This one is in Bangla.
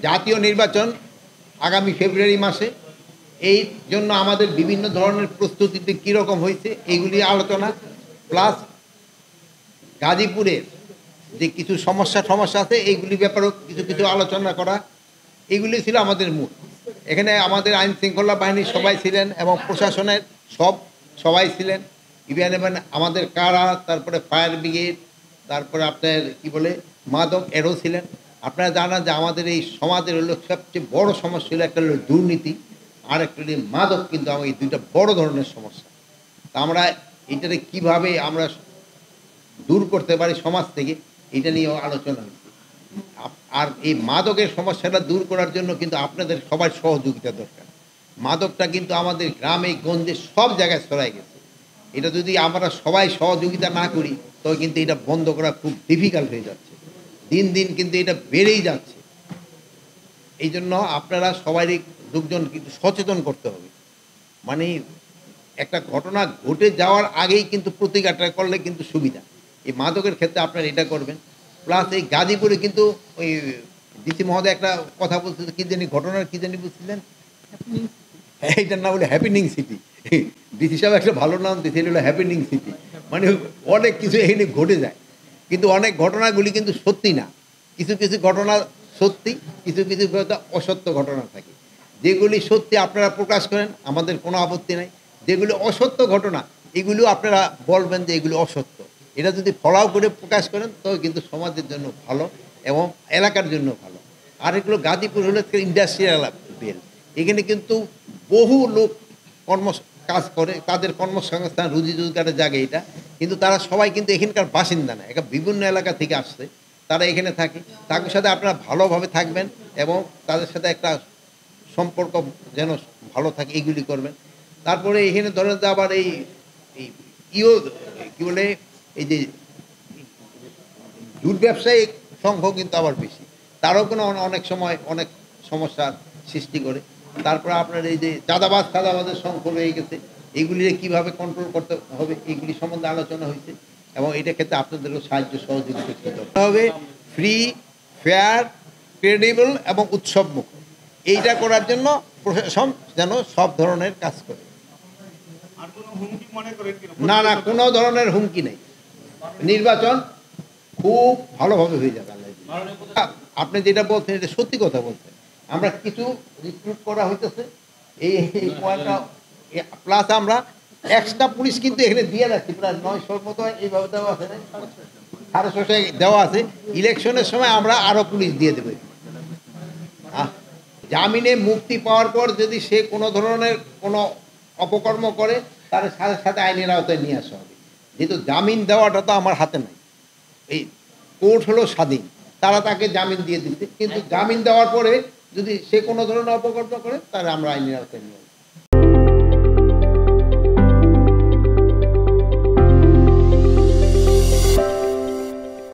জাতীয় নির্বাচন আগামী ফেব্রুয়ারি মাসে। এই জন্য আমাদের বিভিন্ন ধরনের প্রস্তুতিতে কীরকম হয়েছে এইগুলি আলোচনা, প্লাস গাজীপুরের যে কিছু সমস্যা আছে এইগুলি ব্যাপারেও কিছু কিছু আলোচনা করা, এগুলি ছিল আমাদের মূল। এখানে আমাদের আইন শৃঙ্খলা বাহিনীর সবাই ছিলেন এবং প্রশাসনের সবাই ছিলেন, ইভেন আমাদের কারা, তারপরে ফায়ার ব্রিগেড, তারপরে আপনার কি বলে মাদক এরও ছিলেন। আপনারা জানান যে আমাদের এই সমাজের হলো সবচেয়ে বড় সমস্যা হলো একটা হলো দুর্নীতি, আর একটা হলো মাদক। কিন্তু আমার এই দুইটা বড় ধরনের সমস্যা। তা আমরা এটাকে কীভাবে আমরা দূর করতে পারি সমাজ থেকে, এটা নিয়েও আলোচনা হয়েছে। আর এই মাদকের সমস্যাটা দূর করার জন্য কিন্তু আপনাদের সবার সহযোগিতা দরকার। মাদকটা কিন্তু আমাদের গ্রামে গঞ্জে সব জায়গায় ছড়াই গেছে। এটা যদি আমরা সবাই সহযোগিতা না করি তবে কিন্তু এটা বন্ধ করা খুব ডিফিকাল্ট হয়ে যাচ্ছে। দিন দিন কিন্তু এটা বেড়েই যাচ্ছে। এই জন্য আপনারা সবারই লোকজন কিন্তু সচেতন করতে হবে। মানে একটা ঘটনা ঘটে যাওয়ার আগেই কিন্তু প্রতিকারটা করলে কিন্তু সুবিধা। এই মাদকের ক্ষেত্রে আপনারা এটা করবেন। প্লাস এই গাজীপুরে কিন্তু ওই ডিসি মহোদয় একটা কথা বলতে, কী জানি ঘটনার কী জানি বুঝছিলেন, এইটার নাম হলো হ্যাপিনিং সিটি। ডিসি সাহেব একটা ভালো নাম দিয়েছে, এটা হলো হ্যাপিনিং সিটি। মানে অনেক কিছু এখানে ঘটে যায়, কিন্তু অনেক ঘটনাগুলি কিন্তু সত্যি না। কিছু কিছু ঘটনা সত্যি, কিছু কিছু অসত্য ঘটনা থাকে। যেগুলি সত্যি আপনারা প্রকাশ করেন, আমাদের কোনো আপত্তি নাই। যেগুলি অসত্য ঘটনা এগুলিও আপনারা বলবেন যে এগুলি অসত্য। এটা যদি ফলাও করে প্রকাশ করেন তবে কিন্তু সমাজের জন্য ভালো এবং এলাকার জন্য ভালো। আর এগুলো গাজীপুর হলো ইন্ডাস্ট্রিয়াল বেল, এখানে কিন্তু বহু লোক কাজ করে, তাদের কর্মসংস্থান রুজি রোজগারের জায়গা এটা। কিন্তু তারা সবাই কিন্তু এখানকার বাসিন্দা না, এটা বিভিন্ন এলাকা থেকে আসছে, তারা এখানে থাকে। তাদের সাথে আপনারা ভালোভাবে থাকবেন এবং তাদের সাথে একটা সম্পর্ক যেন ভালো থাকে, এইগুলি করবেন। তারপরে এখানে ধরেন যে আবার এই কী বলে, এই যে জুট ব্যবসায়িক সংখ্য কিন্তু আবার বেশি, তারাও কোনো অনেক সময় অনেক সমস্যার সৃষ্টি করে। তারপরে আপনার এই যে চাঁদাবাজের সংখ্য রয়ে গেছে, এইগুলি কীভাবে কন্ট্রোল করতে হবে এইগুলি সম্বন্ধে আলোচনা হয়েছে। এবং এটা ক্ষেত্রে আপনাদেরও সাহায্য সহযোগিতা করতে হবে। ফ্রি, ফেয়ার, ক্রেডিবল এবং উৎসবমুখ, এইটা করার জন্য প্রশাসন যেন সব ধরনের কাজ করে। না না, কোনো ধরনের হুমকি নেই। নির্বাচন খুব ভালোভাবে হয়ে যাবে। আপনি যেটা বলছেন এটা সত্যি কথা বলছেন। আমরা কিছু রিক্রুট করা হইতেছে এই পয়েন্টটা, প্লাস আমরা এক্সট্রা পুলিশ কিন্তু এখানে দিয়ে রাখছি, প্রায় 900 মতো এইভাবে দেওয়া আছে, 650 দেওয়া আছে। ইলেকশনের সময় আমরা আরও পুলিশ দিয়ে দেবো। জামিনে মুক্তি পাওয়ার পর যদি সে কোনো ধরনের কোনো অপকর্ম করে তার সাথে সাথে আইনের আওতায় নিয়ে আসা হবে। যেহেতু জামিন দেওয়াটা তো আমার হাতে নাই, এই কোর্ট হলো স্বাধীন, তারা তাকে জামিন দিয়ে দিচ্ছে। কিন্তু জামিন দেওয়ার পরে যদি সে কোনো ধরনের অপকর্ম করে তাহলে আমরা আইনের আওতায় নিয়ে আসবো।